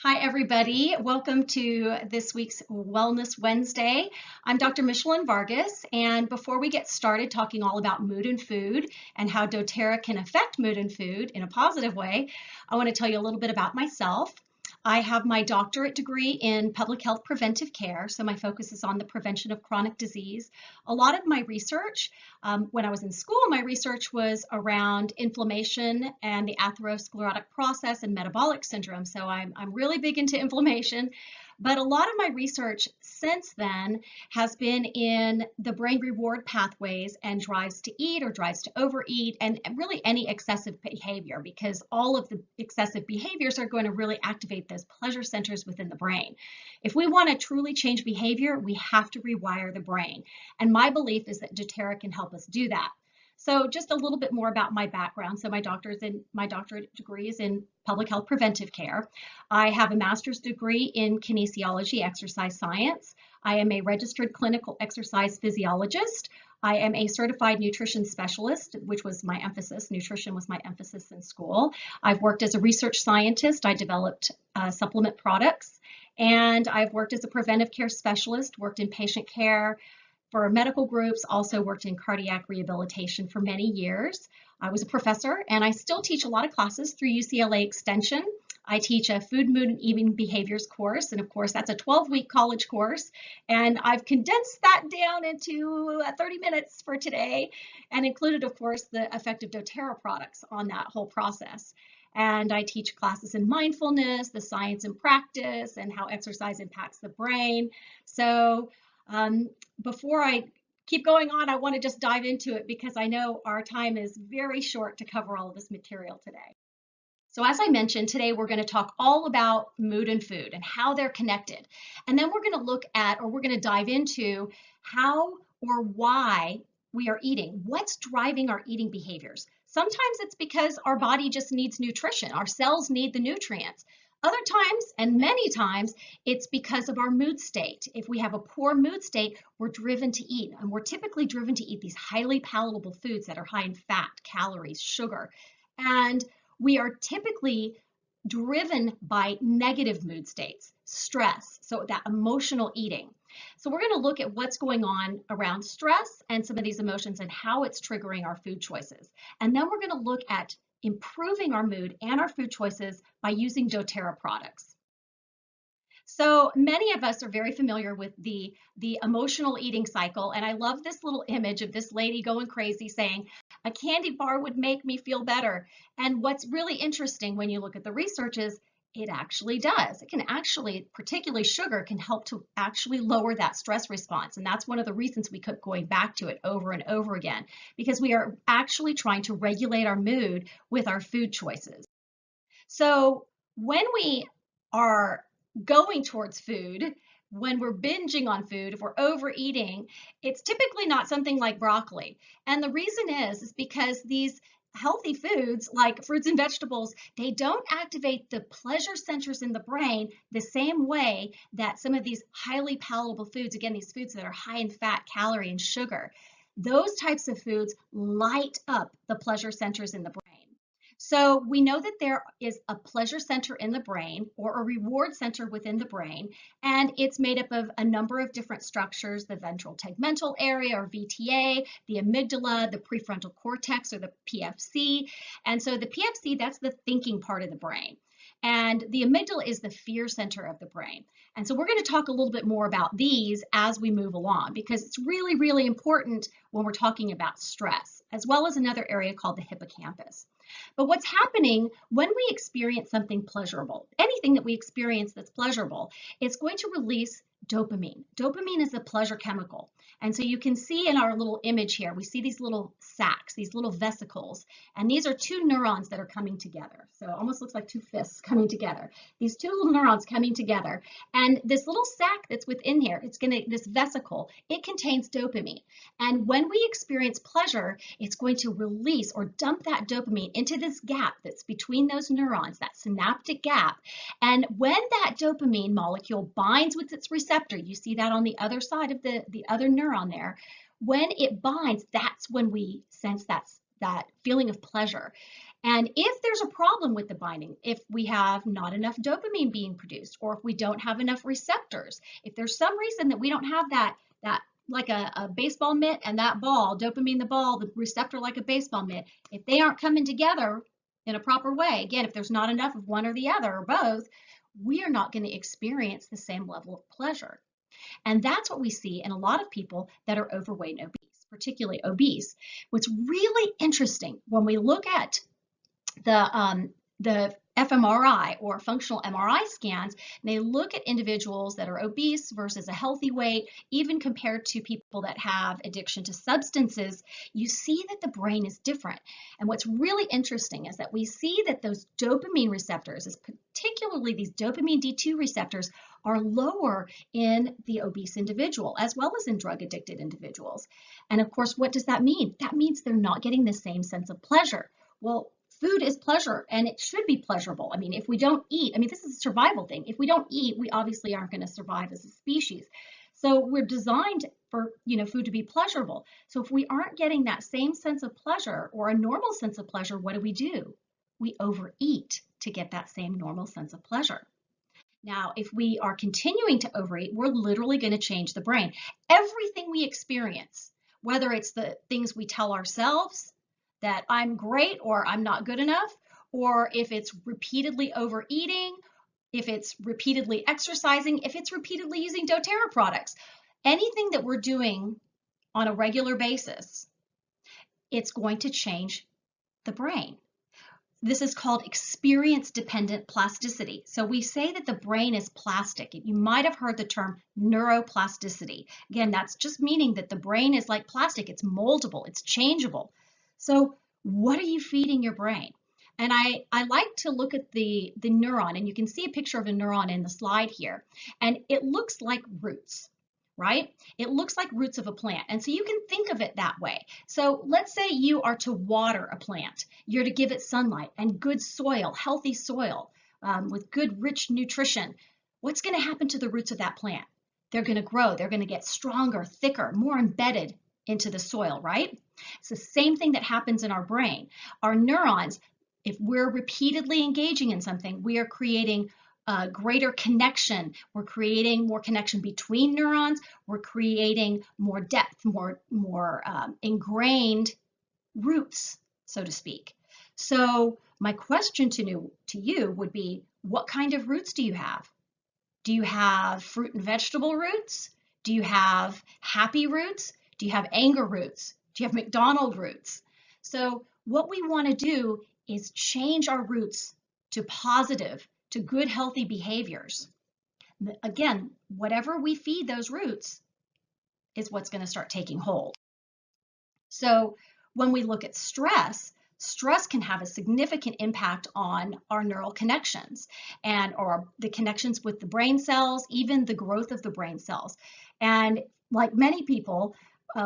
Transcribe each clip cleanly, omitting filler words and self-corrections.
Hi, everybody. Welcome to this week's Wellness Wednesday. I'm Dr. Michelin Vargas, and before we get started talking all about mood and food and how doTERRA can affect mood and food in a positive way, I want to tell you a little bit about myself. I have my doctorate degree in public health preventive care, so my focus is on the prevention of chronic disease. A lot of my research, when I was in school, my research was around inflammation and the atherosclerotic process and metabolic syndrome, so I'm really big into inflammation. But a lot of my research since then has been in the brain reward pathways and drives to eat or drives to overeat, and really any excessive behavior, because all of the excessive behaviors are going to really activate those pleasure centers within the brain. If we want to truly change behavior, we have to rewire the brain. And my belief is that doTERRA can help us do that. So just a little bit more about my background. So my doctorate degree is in public health preventive care. I have a master's degree in kinesiology, exercise science. I am a registered clinical exercise physiologist. I am a certified nutrition specialist, which was my emphasis. Nutrition was my emphasis in school. I've worked as a research scientist. I developed supplement products, and I've worked as a preventive care specialist, worked in patient care for medical groups, also worked in cardiac rehabilitation for many years. I was a professor, and I still teach a lot of classes through UCLA Extension. I teach a food, mood, and eating behaviors course, and of course that's a 12-week college course, and I've condensed that down into 30 minutes for today, and included, of course, the effective doTERRA products on that whole process. And I teach classes in mindfulness, the science and practice, and how exercise impacts the brain. So before I keep going on, I want to just dive into it because I know our time is very short to cover all of this material today. So as I mentioned, today we're going to talk all about mood and food and how they're connected. And then we're going to look at, or we're going to dive into how or why we are eating. What's driving our eating behaviors? Sometimes it's because our body just needs nutrition. Our cells need the nutrients. Other times, and many times, it's because of our mood state. If we have a poor mood state, we're driven to eat, and we're typically driven to eat these highly palatable foods that are high in fat, calories, sugar, and we are typically driven by negative mood states, stress, so that emotional eating. So we're going to look at what's going on around stress and some of these emotions and how it's triggering our food choices. And then we're going to look at improving our mood and our food choices by using doTERRA products. So many of us are very familiar with the emotional eating cycle, and I love this little image of this lady going crazy saying, a candy bar would make me feel better. And what's really interesting when you look at the research is it actually does. It can actually, particularly sugar, can help to actually lower that stress response. And that's one of the reasons we keep going back to it over and over again, because we are actually trying to regulate our mood with our food choices. So when we are going towards food, when we're binging on food, if we're overeating, it's typically not something like broccoli. And the reason is because these healthy foods like fruits and vegetables, they don't activate the pleasure centers in the brain the same way that some of these highly palatable foods, again, these foods that are high in fat, calorie, and sugar, those types of foods light up the pleasure centers in the brain. So we know that there is a pleasure center in the brain or a reward center within the brain, and it's made up of a number of different structures, the ventral tegmental area or VTA, the amygdala, the prefrontal cortex or the PFC. And so the PFC, that's the thinking part of the brain. And the amygdala is the fear center of the brain. And so we're going to talk a little bit more about these as we move along, because it's really, really important when we're talking about stress, as well as another area called the hippocampus. But what's happening when we experience something pleasurable, anything that we experience that's pleasurable, it's going to release dopamine. Dopamine is a pleasure chemical. And so you can see in our little image here, we see these little sacs, these little vesicles, and these are two neurons that are coming together. So it almost looks like two fists coming together. These two little neurons coming together. And this little sac that's within here, this vesicle, it contains dopamine. And when we experience pleasure, it's going to release or dump that dopamine into this gap that's between those neurons, that synaptic gap. And when that dopamine molecule binds with its receptor, you see that on the other side of the other neuron there, when it binds, that's when we sense that feeling of pleasure. And if there's a problem with the binding, if we have not enough dopamine being produced, or if we don't have enough receptors, if there's some reason that we don't have that like a baseball mitt and that ball, dopamine the ball, the receptor like a baseball mitt, if they aren't coming together in a proper way, again, if there's not enough of one or the other or both, we are not going to experience the same level of pleasure. And that's what we see in a lot of people that are overweight and obese, particularly obese. What's really interesting when we look at the fMRI or functional MRI scans, and they look at individuals that are obese versus a healthy weight, even compared to people that have addiction to substances, you see that the brain is different. And what's really interesting is that we see that those dopamine receptors, particularly these dopamine D2 receptors, are lower in the obese individual as well as in drug addicted individuals. And of course, what does that mean? That means they're not getting the same sense of pleasure. Well, food is pleasure, and it should be pleasurable. I mean, if we don't eat, I mean, this is a survival thing. If we don't eat, we obviously aren't going to survive as a species. So we're designed for, food to be pleasurable. So if we aren't getting that same sense of pleasure or a normal sense of pleasure, what do? We overeat to get that same normal sense of pleasure. Now, if we are continuing to overeat, we're literally going to change the brain. Everything we experience, whether it's the things we tell ourselves, that I'm great or I'm not good enough, or if it's repeatedly overeating, if it's repeatedly exercising, if it's repeatedly using doTERRA products, anything that we're doing on a regular basis, it's going to change the brain. This is called experience-dependent plasticity. So we say that the brain is plastic. You might have heard the term neuroplasticity. Again, that's just meaning that the brain is like plastic. It's moldable, it's changeable. So what are you feeding your brain? And I like to look at the neuron, and you can see a picture of a neuron in the slide here, and it looks like roots, right? It looks like roots of a plant. And so you can think of it that way. So let's say you are to water a plant. You're to give it sunlight and good soil, healthy soil with good, rich nutrition. What's going to happen to the roots of that plant? They're going to grow. They're going to get stronger, thicker, more embedded into the soil, right? It's the same thing that happens in our brain. Our neurons, if we're repeatedly engaging in something, we are creating greater connection. We're creating more connection between neurons. We're creating more depth, more ingrained roots, so to speak. So my question to you would be, what kind of roots do you have? Do you have fruit and vegetable roots? Do you have happy roots? Do you have anger roots? Do you have McDonald roots? So what we want to do is change our roots to positive, to good, healthy behaviors. Again, whatever we feed those roots is what's going to start taking hold. So when we look at stress, stress can have a significant impact on our neural connections or the connections with the brain cells, even the growth of the brain cells. And like many people,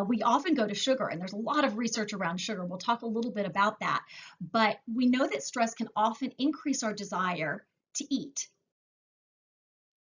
we often go to sugar, and there's a lot of research around sugar. We'll talk a little bit about that. But we know that stress can often increase our desire to eat.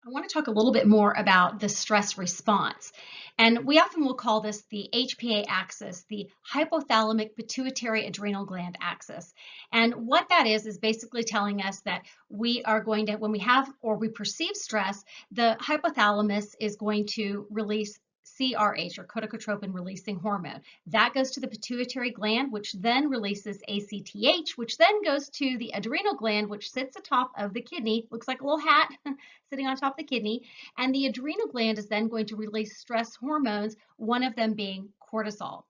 I want to talk a little bit more about the stress response. And we often will call this the HPA axis, the hypothalamic pituitary adrenal gland axis. And what that is basically telling us that we are going to, when we have or we perceive stress, the hypothalamus is going to release CRH, or corticotropin releasing hormone. That goes to the pituitary gland, which then releases ACTH, which then goes to the adrenal gland, which sits atop of the kidney, looks like a little hat sitting on top of the kidney. And the adrenal gland is then going to release stress hormones, one of them being cortisol.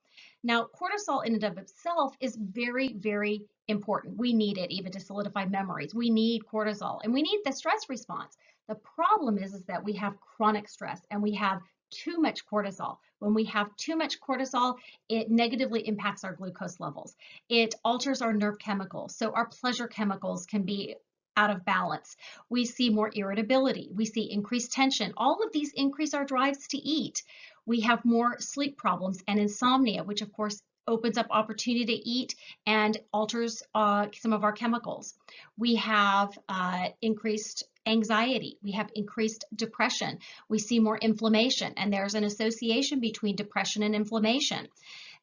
Now, cortisol in and of itself is very, very important. We need it even to solidify memories. We need cortisol, and we need the stress response. The problem is that we have chronic stress and we have too much cortisol. When we have too much cortisol, it negatively impacts our glucose levels. It alters our nerve chemicals. So our pleasure chemicals can be out of balance. We see more irritability. We see increased tension. All of these increase our drives to eat. We have more sleep problems and insomnia, which of course opens up opportunity to eat and alters some of our chemicals. We have increased anxiety. We have increased depression. We see more inflammation, and there's an association between depression and inflammation.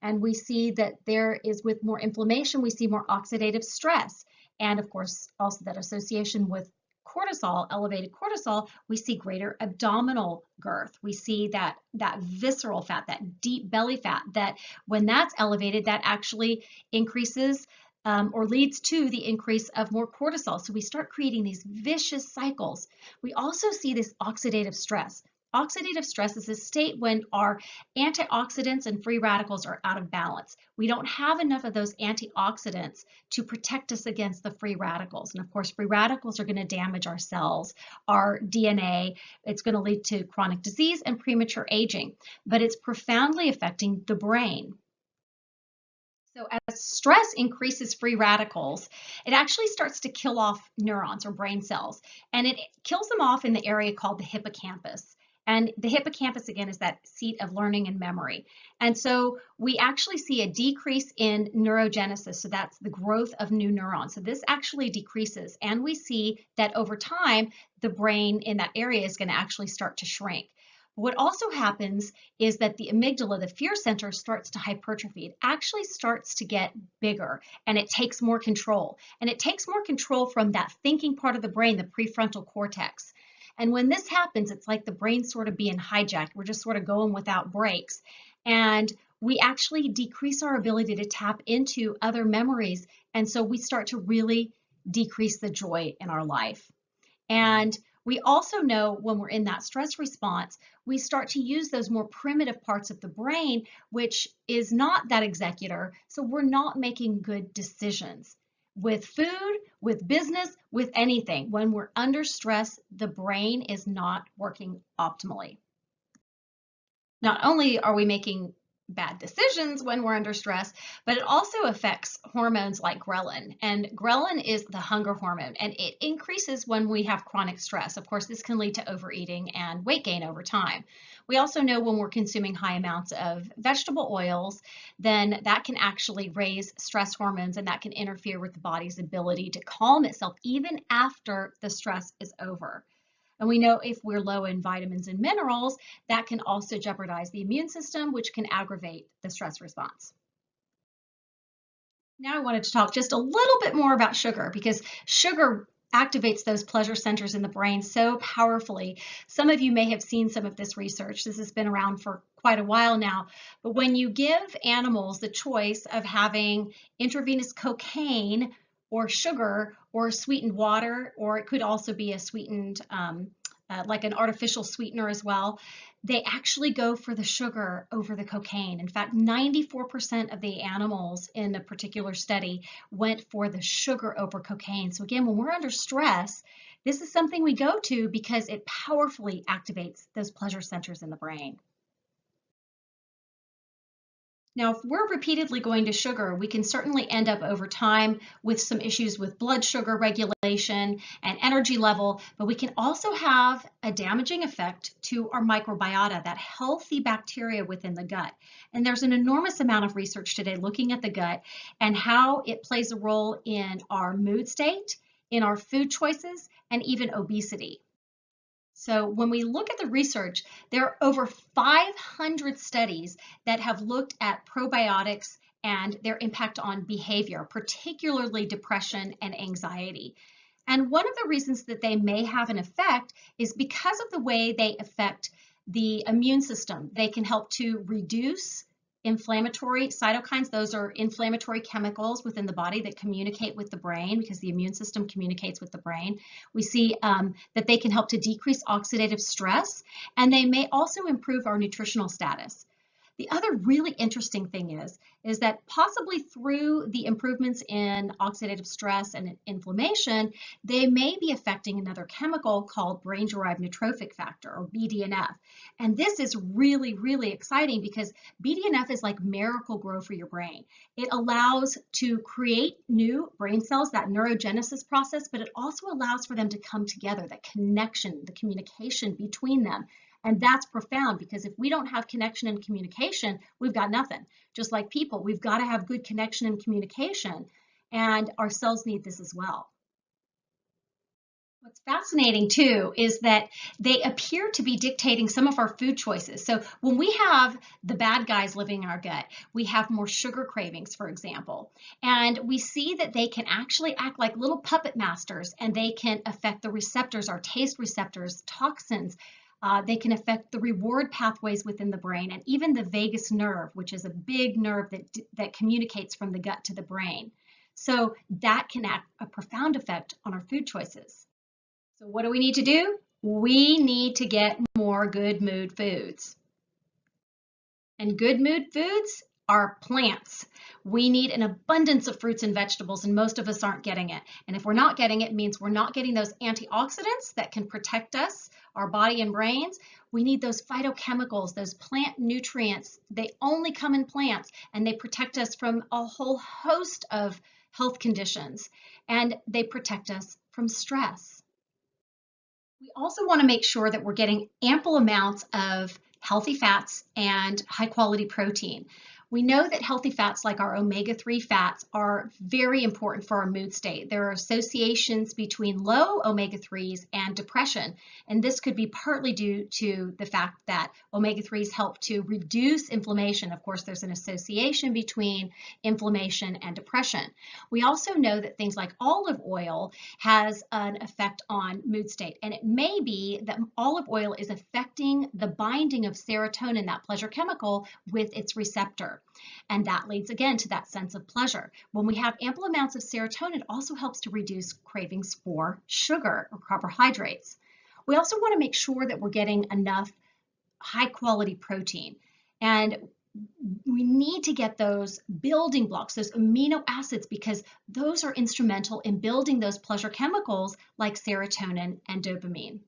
And we see that there is, with more inflammation, we see more oxidative stress. And of course, also that association with cortisol, elevated cortisol, we see greater abdominal girth. We see that visceral fat, that deep belly fat, that when that's elevated, that actually increases or leads to the increase of more cortisol. So we start creating these vicious cycles. We also see this oxidative stress. Oxidative stress is a state when our antioxidants and free radicals are out of balance. We don't have enough of those antioxidants to protect us against the free radicals. And of course, free radicals are going to damage our cells, our DNA. It's going to lead to chronic disease and premature aging, but it's profoundly affecting the brain. So as stress increases free radicals, it actually starts to kill off neurons or brain cells, and it kills them off in the area called the hippocampus. And the hippocampus, again, is that seat of learning and memory. And so we actually see a decrease in neurogenesis. So that's the growth of new neurons. So this actually decreases. And we see that over time, the brain in that area is going to actually start to shrink. What also happens is that the amygdala, the fear center, starts to hypertrophy. It actually starts to get bigger, and it takes more control. And it takes more control from that thinking part of the brain, the prefrontal cortex. And when this happens, it's like the brain sort of being hijacked. We're just sort of going without brakes. And we actually decrease our ability to tap into other memories. And so we start to really decrease the joy in our life. And we also know when we're in that stress response, we start to use those more primitive parts of the brain, which is not that executor. So we're not making good decisions with food, with business, with anything. When we're under stress, the brain is not working optimally. Not only are we making bad decisions when we're under stress, but it also affects hormones like ghrelin. And ghrelin is the hunger hormone, and it increases when we have chronic stress. Of course, this can lead to overeating and weight gain over time. We also know when we're consuming high amounts of vegetable oils, then that can actually raise stress hormones, and that can interfere with the body's ability to calm itself even after the stress is over. And we know if we're low in vitamins and minerals, that can also jeopardize the immune system, which can aggravate the stress response. Now I wanted to talk just a little bit more about sugar, because sugar activates those pleasure centers in the brain so powerfully. Some of you may have seen some of this research. This has been around for quite a while now. But when you give animals the choice of having intravenous cocaine or sugar or sweetened water, or it could also be a sweetened, like an artificial sweetener as well, they actually go for the sugar over the cocaine. In fact, 94% of the animals in a particular study went for the sugar over cocaine. So again, when we're under stress, this is something we go to because it powerfully activates those pleasure centers in the brain. Now, if we're repeatedly going to sugar, we can certainly end up over time with some issues with blood sugar regulation and energy level, but we can also have a damaging effect to our microbiota, that healthy bacteria within the gut. And there's an enormous amount of research today looking at the gut and how it plays a role in our mood state, in our food choices, and even obesity. So when we look at the research, there are over 500 studies that have looked at probiotics and their impact on behavior, particularly depression and anxiety. And one of the reasons that they may have an effect is because of the way they affect the immune system. They can help to reduce inflammatory cytokines. Those are inflammatory chemicals within the body that communicate with the brain, because the immune system communicates with the brain. We see that they can help to decrease oxidative stress, and they may also improve our nutritional status. The other really interesting thing is that possibly through the improvements in oxidative stress and inflammation, they may be affecting another chemical called brain-derived neurotrophic factor, or BDNF. And this is really, really exciting because BDNF is like Miracle-Gro for your brain. It allows to create new brain cells, that neurogenesis process, but it also allows for them to come together, that connection, the communication between them. And that's profound, because if we don't have connection and communication, we've got nothing. Just like people, we've got to have good connection and communication, and our cells need this as well. What's fascinating too is that they appear to be dictating some of our food choices. So when we have the bad guys living in our gut, we have more sugar cravings, for example, and we see that they can actually act like little puppet masters and they can affect the receptors, our taste receptors, toxins. They can affect the reward pathways within the brain and even the vagus nerve, which is a big nerve that communicates from the gut to the brain. So that can have a profound effect on our food choices. So what do we need to do? We need to get more good mood foods. And good mood foods are plants. We need an abundance of fruits and vegetables, and most of us aren't getting it. And if we're not getting it, it means we're not getting those antioxidants that can protect us, our body and brains. We need those phytochemicals, those plant nutrients. They only come in plants, and they protect us from a whole host of health conditions, and they protect us from stress. We also want to make sure that we're getting ample amounts of healthy fats and high quality protein. We know that healthy fats like our omega-3 fats are very important for our mood state. There are associations between low omega-3s and depression, and this could be partly due to the fact that omega-3s help to reduce inflammation. Of course, there's an association between inflammation and depression. We also know that things like olive oil has an effect on mood state, and it may be that olive oil is affecting the binding of serotonin, that pleasure chemical, with its receptor. And that leads again to that sense of pleasure. When we have ample amounts of serotonin, it also helps to reduce cravings for sugar or carbohydrates. We also want to make sure that we're getting enough high quality protein. And we need to get those building blocks, those amino acids, because those are instrumental in building those pleasure chemicals like serotonin and dopamine.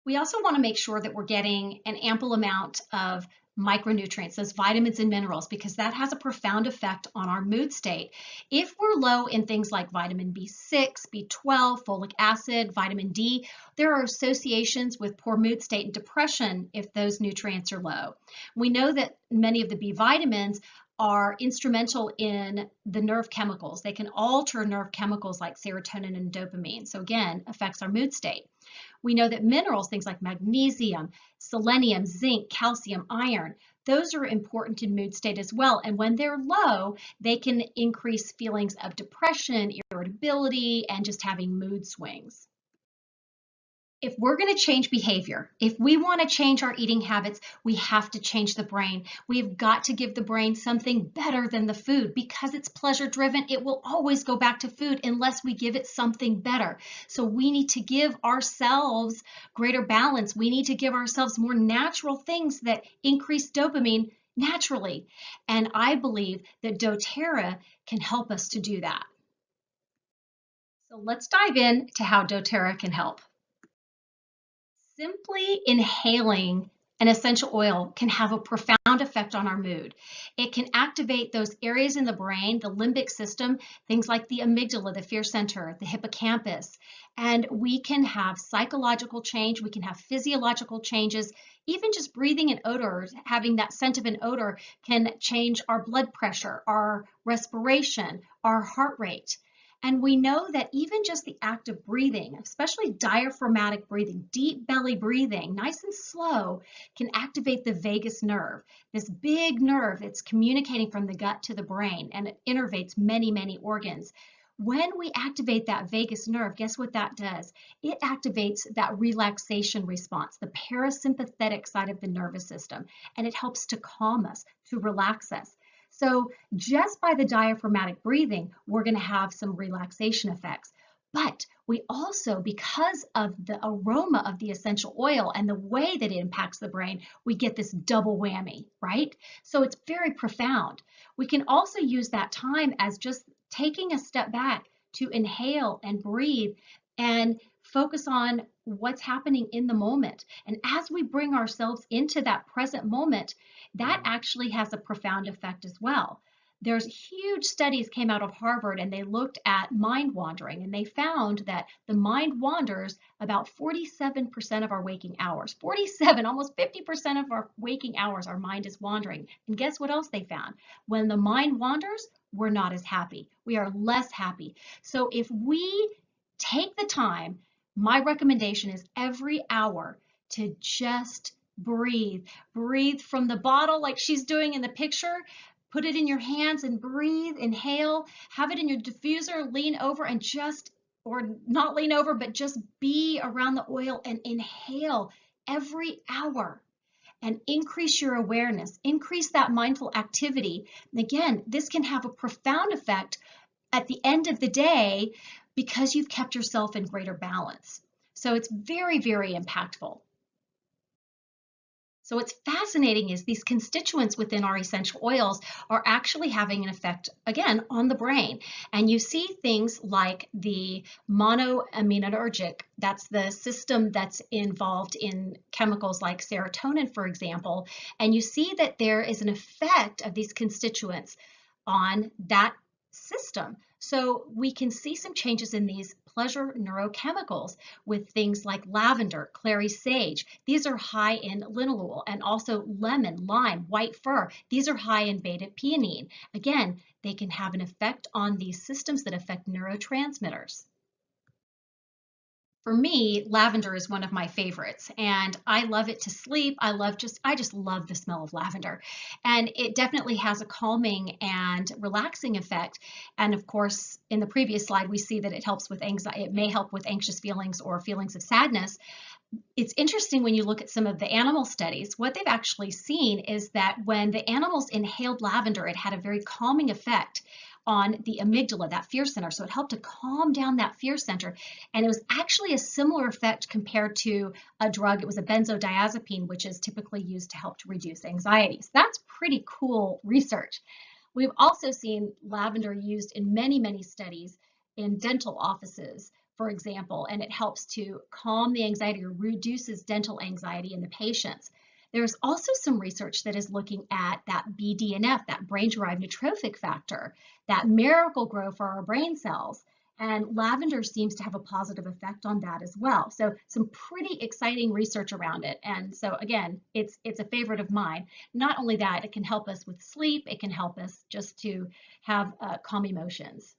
We also want to make sure that we're getting an ample amount of micronutrients, those vitamins and minerals, because that has a profound effect on our mood state. If we're low in things like vitamin B6, B12, folic acid, vitamin D, there are associations with poor mood state and depression if those nutrients are low. We know that many of the B vitamins are instrumental in the nerve chemicals. They can alter nerve chemicals like serotonin and dopamine. So again, affects our mood state. We know that minerals, things like magnesium, selenium, zinc, calcium, iron, those are important in mood state as well. And when they're low, they can increase feelings of depression, irritability, and just having mood swings. If we're going to change behavior, if we want to change our eating habits, we have to change the brain. We've got to give the brain something better than the food. Because it's pleasure driven, it will always go back to food unless we give it something better. So we need to give ourselves greater balance. We need to give ourselves more natural things that increase dopamine naturally. And I believe that doTERRA can help us to do that. So let's dive in to how doTERRA can help. Simply inhaling an essential oil can have a profound effect on our mood. It can activate those areas in the brain, the limbic system, things like the amygdala, the fear center, the hippocampus, and we can have psychological change, we can have physiological changes. Even just breathing an odor, having that scent of an odor can change our blood pressure, our respiration, our heart rate. And we know that even just the act of breathing, especially diaphragmatic breathing, deep belly breathing, nice and slow, can activate the vagus nerve, this big nerve that's communicating from the gut to the brain, and it innervates many, many organs. When we activate that vagus nerve, guess what that does? It activates that relaxation response, the parasympathetic side of the nervous system, and it helps to calm us, to relax us. So just by the diaphragmatic breathing, we're going to have some relaxation effects. But we also, because of the aroma of the essential oil and the way that it impacts the brain, we get this double whammy, right? So it's very profound. We can also use that time as just taking a step back to inhale and breathe and focus on what's happening in the moment. And as we bring ourselves into that present moment, that actually has a profound effect as well. There's huge studies came out of Harvard, and they looked at mind wandering, and they found that the mind wanders about 47% of our waking hours. 47, almost 50% of our waking hours, our mind is wandering. And guess what else they found? When the mind wanders, we're not as happy. We are less happy. So if we take the time. My recommendation is every hour to just breathe. Breathe from the bottle like she's doing in the picture. Put it in your hands and breathe, inhale, have it in your diffuser, lean over and just, or not lean over, but just be around the oil and inhale every hour and increase your awareness, increase that mindful activity. And again, this can have a profound effect at the end of the day because you've kept yourself in greater balance. So it's very, very impactful. So what's fascinating is these constituents within our essential oils are actually having an effect, again, on the brain. And you see things like the monoaminergic, that's the system that's involved in chemicals like serotonin, for example. And you see that there is an effect of these constituents on that system. So we can see some changes in these pleasure neurochemicals with things like lavender, clary sage. These are high in linalool, and also lemon, lime, white fir. These are high in beta-peonine. Again, they can have an effect on these systems that affect neurotransmitters. For me, lavender is one of my favorites, and I love it to sleep. I just love the smell of lavender. And it definitely has a calming and relaxing effect. And of course, in the previous slide, we see that it helps with anxiety. It may help with anxious feelings or feelings of sadness. It's interesting when you look at some of the animal studies, what they've actually seen is that when the animals inhaled lavender, it had a very calming effect on the amygdala, that fear center. So it helped to calm down that fear center. And it was actually a similar effect compared to a drug. It was a benzodiazepine, which is typically used to help to reduce anxiety. So that's pretty cool research. We've also seen lavender used in many, many studies in dental offices, for example, and it helps to calm the anxiety or reduces dental anxiety in the patients. There's also some research that is looking at that BDNF, that brain-derived neurotrophic factor, that miracle-grow for our brain cells. And lavender seems to have a positive effect on that as well. So some pretty exciting research around it. And so again, it's a favorite of mine. Not only that, it can help us with sleep. It can help us just to have calm emotions.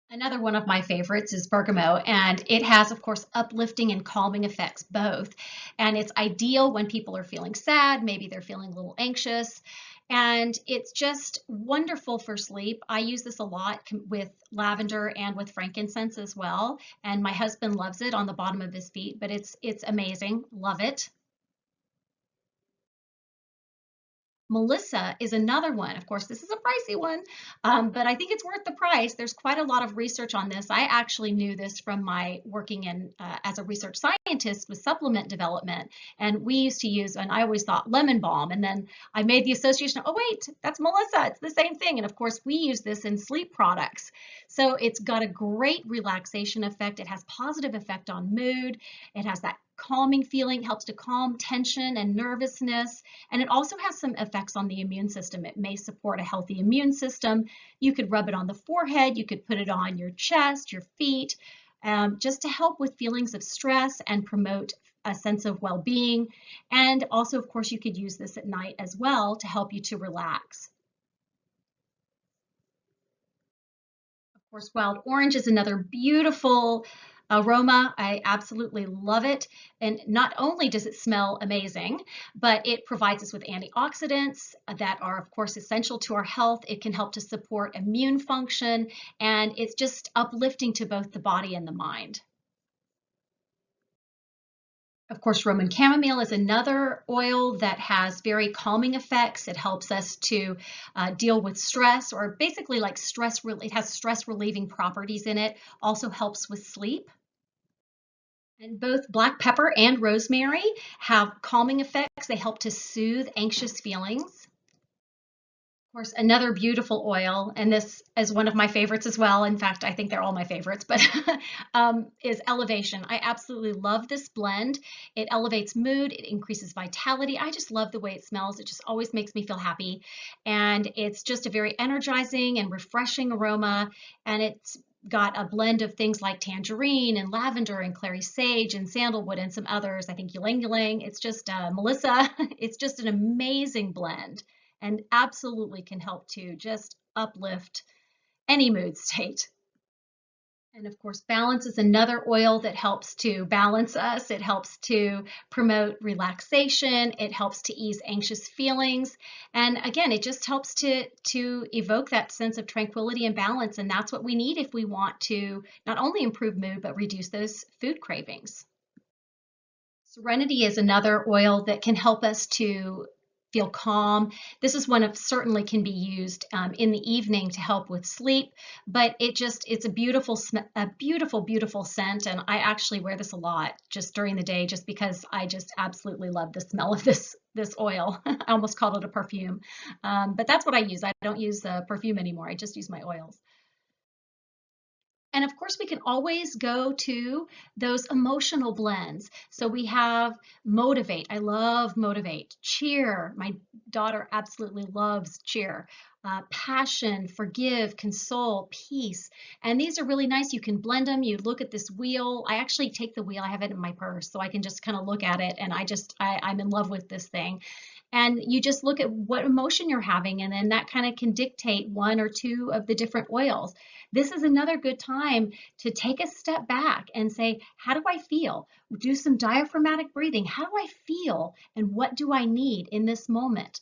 Another one of my favorites is bergamot, and it has, of course, uplifting and calming effects both. And it's ideal when people are feeling sad, maybe they're feeling a little anxious, and it's just wonderful for sleep. I use this a lot with lavender and with frankincense as well, and my husband loves it on the bottom of his feet, but it's amazing. Love it. Melissa is another one. Of course, this is a pricey one, but I think it's worth the price. There's quite a lot of research on this. I actually knew this from my working in as a research scientist with supplement development. And we used to use, and I always thought lemon balm. And then I made the association, oh wait, that's Melissa, it's the same thing. And of course, we use this in sleep products. So it's got a great relaxation effect. It has positive effect on mood. It has that calming feeling, helps to calm tension and nervousness, and it also has some effects on the immune system. It may support a healthy immune system. You could rub it on the forehead, you could put it on your chest, your feet, just to help with feelings of stress and promote a sense of well-being. And also, of course, you could use this at night as well to help you to relax. Of course, wild orange is another beautiful aroma. I absolutely love it. And not only does it smell amazing, but it provides us with antioxidants that are, of course, essential to our health. It can help to support immune function, and it's just uplifting to both the body and the mind. Of course, Roman chamomile is another oil that has very calming effects. It helps us to deal with stress, or basically like it has stress relieving properties in it. Also helps with sleep. And both black pepper and rosemary have calming effects. They help to soothe anxious feelings. Of course, another beautiful oil, and this is one of my favorites as well. In fact, I think they're all my favorites, but is Elevation. I absolutely love this blend. It elevates mood, it increases vitality. I just love the way it smells. It just always makes me feel happy. And it's just a very energizing and refreshing aroma, and it's got a blend of things like tangerine and lavender and clary sage and sandalwood and some others. I think ylang ylang. It's just Melissa. It's just an amazing blend, and absolutely can help to just uplift any mood state. And of course, balance is another oil that helps to balance us. It helps to promote relaxation. It helps to ease anxious feelings. And again, it just helps to evoke that sense of tranquility and balance. And that's what we need if we want to not only improve mood, but reduce those food cravings. Serenity is another oil that can help us to feel calm. This is one of certainly can be used in the evening to help with sleep, but it's a beautiful scent, and I actually wear this a lot just during the day, just because I just absolutely love the smell of this oil. I almost called it a perfume, but that's what I use. I don't use perfume anymore. I just use my oils. And of course, we can always go to those emotional blends. So we have motivate. I love motivate. Cheer. My daughter absolutely loves cheer. Passion, forgive, console, peace. And these are really nice. You can blend them. You look at this wheel. I actually take the wheel. I have it in my purse, so I can just kind of look at it. And I'm in love with this thing. And you just look at what emotion you're having, and then that kind of can dictate one or two of the different oils. This is another good time to take a step back and say, how do I feel? Do some diaphragmatic breathing. How do I feel? And what do I need in this moment?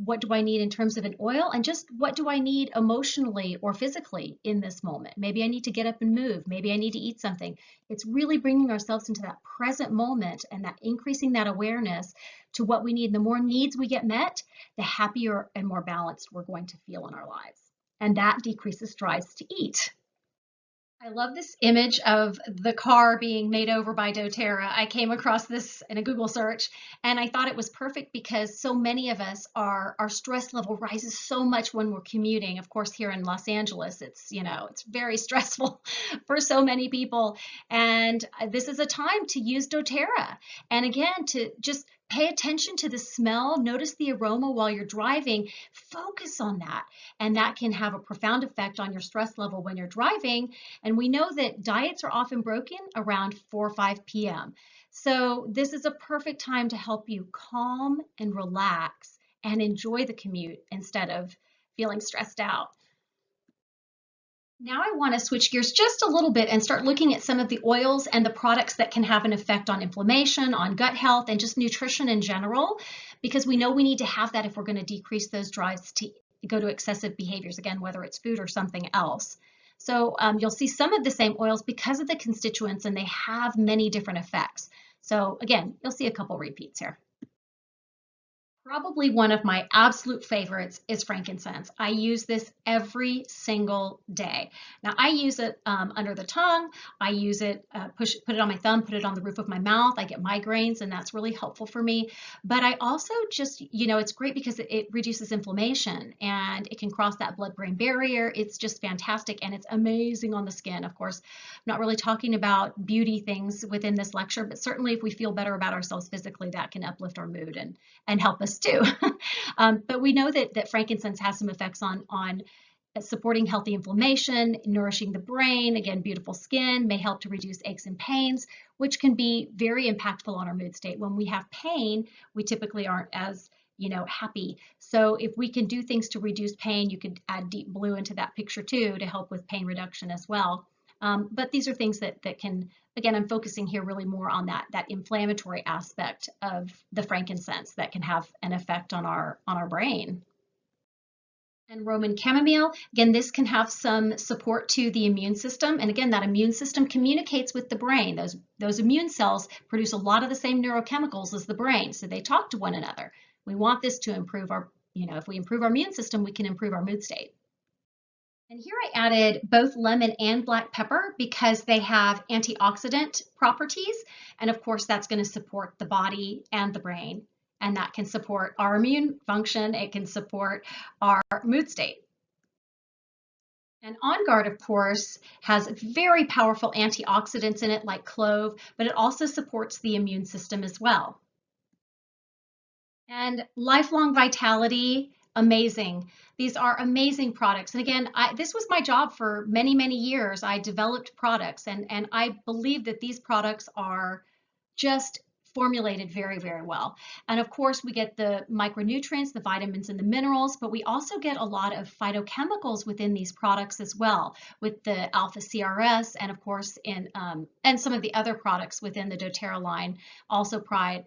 What do I need in terms of an oil? And just what do I need emotionally or physically in this moment? Maybe I need to get up and move. Maybe I need to eat something. It's really bringing ourselves into that present moment and that increasing that awareness to what we need. The more needs we get met, the happier and more balanced we're going to feel in our lives. And that decreases drives to eat. I love this image of the car being made over by doTERRA. I came across this in a Google search, and I thought it was perfect because so many of us our stress level rises so much when we're commuting. Of course, here in Los Angeles, it's very stressful for so many people. And this is a time to use doTERRA. And again, to just pay attention to the smell, notice the aroma while you're driving, focus on that. And that can have a profound effect on your stress level when you're driving. And we know that diets are often broken around 4 or 5 p.m. So this is a perfect time to help you calm and relax and enjoy the commute instead of feeling stressed out. Now I want to switch gears just a little bit and start looking at some of the oils and the products that can have an effect on inflammation, on gut health, and just nutrition in general, because we know we need to have that if we're going to decrease those drives to go to excessive behaviors, again, whether it's food or something else. So you'll see some of the same oils because of the constituents, and they have many different effects. So again, you'll see a couple repeats here. Probably one of my absolute favorites is frankincense. I use this every single day. Now I use it under the tongue. I use it, put it on my thumb, put it on the roof of my mouth. I get migraines, and that's really helpful for me. But I also just, it's great because it reduces inflammation and it can cross that blood-brain barrier. It's just fantastic, and it's amazing on the skin. Of course, I'm not really talking about beauty things within this lecture, but certainly if we feel better about ourselves physically, that can uplift our mood and help us too. But we know that frankincense has some effects on supporting healthy inflammation, nourishing the brain, again, beautiful skin, may help to reduce aches and pains, which can be very impactful on our mood state. When we have pain, we typically aren't as happy. So if we can do things to reduce pain, you could add deep blue into that picture too to help with pain reduction as well. But these are things that can, again, I'm focusing here really more on that inflammatory aspect of the frankincense that can have an effect on our brain. And Roman chamomile, again, this can have some support to the immune system. And again, that immune system communicates with the brain. Those immune cells produce a lot of the same neurochemicals as the brain, so they talk to one another. We want this to improve our, if we improve our immune system, we can improve our mood state. And here I added both lemon and black pepper because they have antioxidant properties. And of course, that's going to support the body and the brain. And that can support our immune function. It can support our mood state. And On Guard, of course, has very powerful antioxidants in it like clove, but it also supports the immune system as well. And Lifelong Vitality, amazing. These are amazing products. And again, this was my job for many, many years. I developed products, and I believe that these products are just formulated very, very well. And of course, we get the micronutrients, the vitamins and the minerals, but we also get a lot of phytochemicals within these products as well, with the alpha CRS, and of course, and some of the other products within the doTERRA line also provide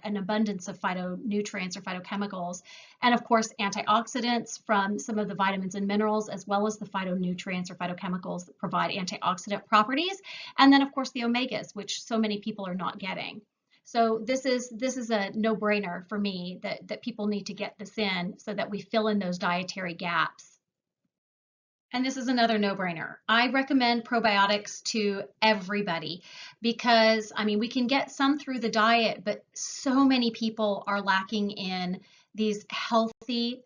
an abundance of phytonutrients or phytochemicals, and of course antioxidants from some of the vitamins and minerals, as well as the phytonutrients or phytochemicals that provide antioxidant properties, and then of course the omegas, which so many people are not getting. So this is a no-brainer for me that people need to get this in so that we fill in those dietary gaps. And this is another no-brainer. I recommend probiotics to everybody because, I mean, we can get some through the diet, but so many people are lacking in these healthy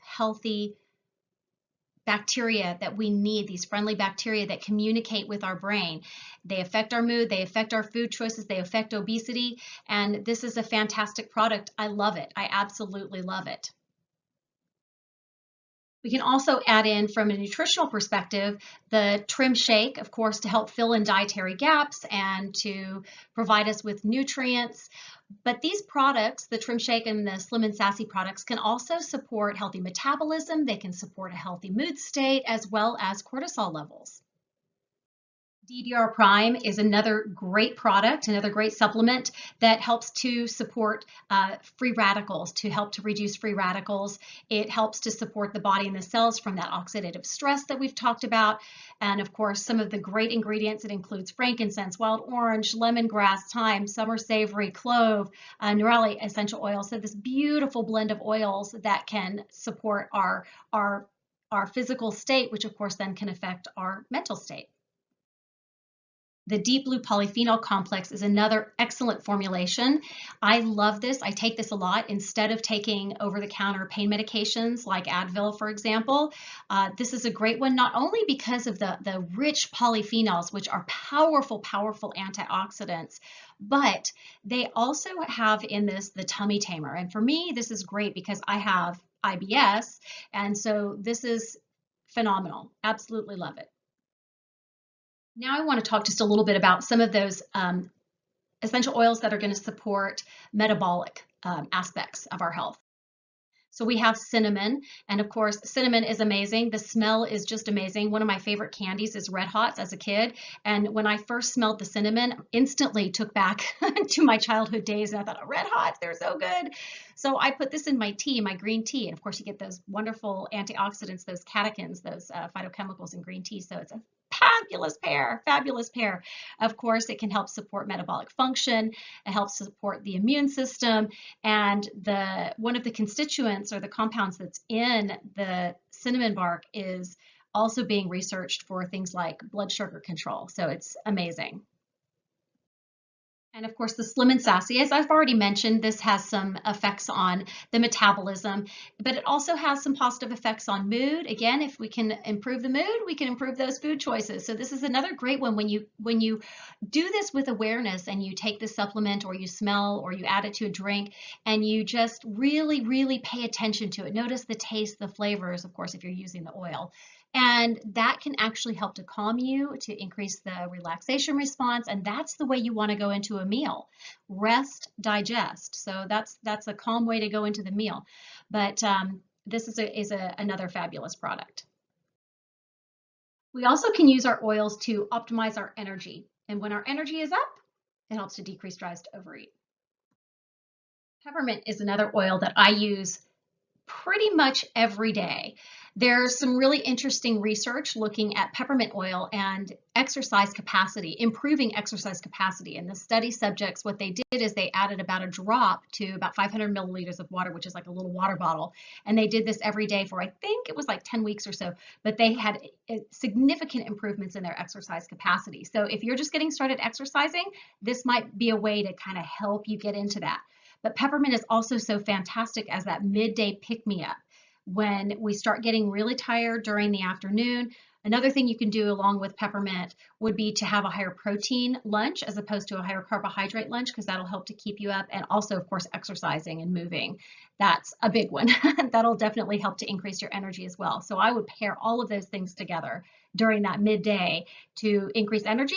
bacteria that we need, these friendly bacteria that communicate with our brain. They affect our mood, they affect our food choices, they affect obesity, and this is a fantastic product. I love it. I absolutely love it. We can also add in, from a nutritional perspective, the Trim Shake, of course, to help fill in dietary gaps and to provide us with nutrients. But these products, the Trim Shake and the Slim and Sassy products, can also support healthy metabolism. They can support a healthy mood state as well as cortisol levels. DDR Prime is another great product, another great supplement that helps to support free radicals, to help to reduce free radicals. It helps to support the body and the cells from that oxidative stress that we've talked about. And of course, some of the great ingredients, it includes frankincense, wild orange, lemongrass, thyme, summer savory, clove, neroli essential oil. So this beautiful blend of oils that can support our physical state, which of course then can affect our mental state. The Deep Blue Polyphenol Complex is another excellent formulation. I love this. I take this a lot instead of taking over-the-counter pain medications like Advil, for example. This is a great one, not only because of the rich polyphenols, which are powerful, powerful antioxidants, but they also have in this the tummy tamer. And for me, this is great because I have IBS, and so this is phenomenal. Absolutely love it. Now I want to talk just a little bit about some of those essential oils that are going to support metabolic aspects of our health. So we have cinnamon, and of course, cinnamon is amazing. The smell is just amazing. One of my favorite candies is Red Hots as a kid, and when I first smelled the cinnamon, instantly took back to my childhood days, and I thought, oh, Red Hots, they're so good. So I put this in my tea, my green tea, and of course, you get those wonderful antioxidants, those catechins, those phytochemicals in green tea. So it's a fabulous pair, fabulous pair. Of course, it can help support metabolic function. It helps support the immune system. And one of the constituents or the compounds that's in the cinnamon bark is also being researched for things like blood sugar control. So it's amazing. And of course, the Slim and Sassy, as I've already mentioned, this has some effects on the metabolism, but it also has some positive effects on mood. Again, if we can improve the mood, we can improve those food choices. So this is another great one when you do this with awareness and you take the supplement or you smell or you add it to a drink and you just really, really pay attention to it. Notice the taste, the flavors, of course, if you're using the oil. And that can actually help to calm you, to increase the relaxation response, and that's the way you want to go into a meal. Rest, digest. So that's a calm way to go into the meal. But this is another fabulous product. We also can use our oils to optimize our energy. And when our energy is up, it helps to decrease drives to overeat. Peppermint is another oil that I use pretty much every day. There's some really interesting research looking at peppermint oil and exercise capacity, improving exercise capacity. And the study subjects, what they did is they added about a drop to about 500 milliliters of water, which is like a little water bottle. And they did this every day for, I think it was like 10 weeks or so, but they had significant improvements in their exercise capacity. So if you're just getting started exercising, this might be a way to kind of help you get into that. But peppermint is also so fantastic as that midday pick-me-up. When we start getting really tired during the afternoon, another thing you can do along with peppermint would be to have a higher protein lunch as opposed to a higher carbohydrate lunch, because that'll help to keep you up. And also, of course, exercising and moving. That's a big one. That'll definitely help to increase your energy as well. So I would pair all of those things together during that midday to increase energy,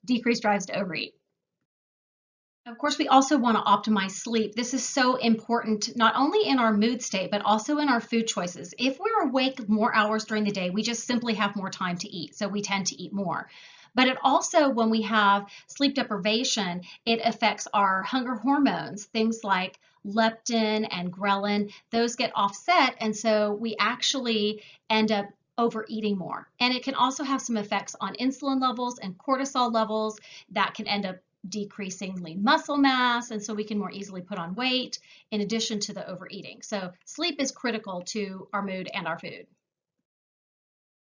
decrease drives to overeat. Of course, we also want to optimize sleep. This is so important, not only in our mood state, but also in our food choices. If we're awake more hours during the day, we just simply have more time to eat, so we tend to eat more. But it also, when we have sleep deprivation, it affects our hunger hormones, things like leptin and ghrelin. Those get offset, and so we actually end up overeating more. And it can also have some effects on insulin levels and cortisol levels that can end up decreasing lean muscle mass, and so we can more easily put on weight in addition to the overeating. So sleep is critical to our mood and our food.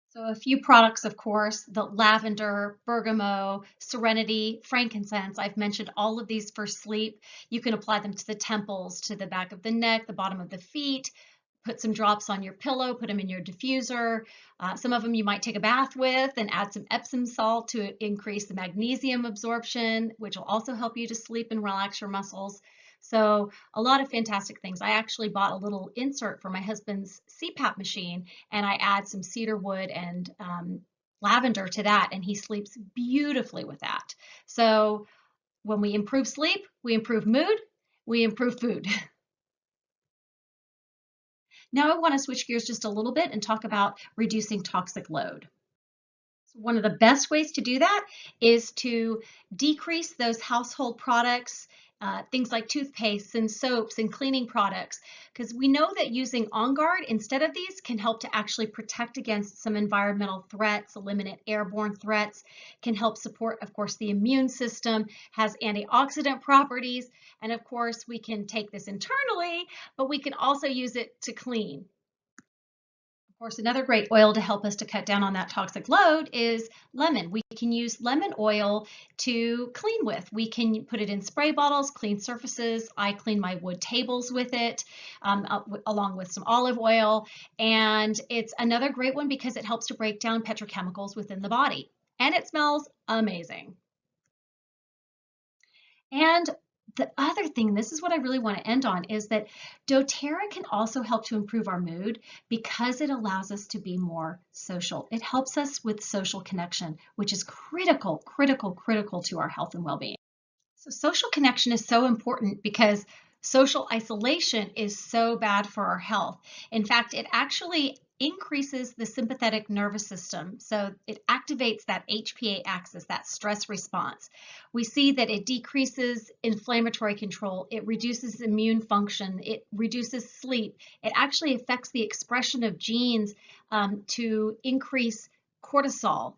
So a few products, of course, the lavender, bergamot, serenity, frankincense. I've mentioned all of these for sleep. You can apply them to the temples, to the back of the neck, the bottom of the feet. Put some drops on your pillow, put them in your diffuser. Some of them you might take a bath with and add some Epsom salt to increase the magnesium absorption, which will also help you to sleep and relax your muscles. So a lot of fantastic things. I actually bought a little insert for my husband's CPAP machine, and I add some cedar wood and lavender to that, and he sleeps beautifully with that. So when we improve sleep, we improve mood, we improve food. Now I want to switch gears just a little bit and talk about reducing toxic load. One of the best ways to do that is to decrease those household products, things like toothpastes and soaps and cleaning products, because we know that using On Guard instead of these can help to actually protect against some environmental threats, eliminate airborne threats, can help support, of course, the immune system, has antioxidant properties, and of course, we can take this internally, but we can also use it to clean. Of course, another great oil to help us to cut down on that toxic load is lemon. We can use lemon oil to clean with. We can put it in spray bottles, clean surfaces. I clean my wood tables with it, along with some olive oil. And it's another great one because it helps to break down petrochemicals within the body. And it smells amazing. And the other thing, this is what I really want to end on, is that doTERRA can also help to improve our mood because it allows us to be more social. It helps us with social connection, which is critical, critical, critical to our health and well-being. So social connection is so important because social isolation is so bad for our health. In fact, it actually increases the sympathetic nervous system. So it activates that HPA axis, that stress response. We see that it decreases inflammatory control. It reduces immune function. It reduces sleep. It actually affects the expression of genes to increase cortisol.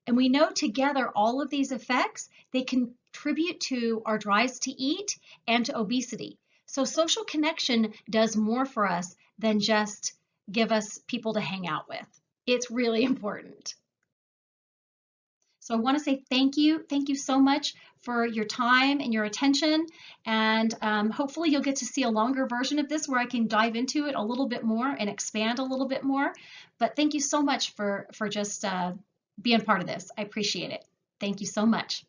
And we know together all of these effects, they contribute to our drives to eat and to obesity. So social connection does more for us than just give us people to hang out with. It's really important. So I want to say thank you. Thank you so much for your time and your attention. And hopefully you'll get to see a longer version of this where I can dive into it a little bit more and expand a little bit more. But thank you so much for just being part of this. I appreciate it. Thank you so much.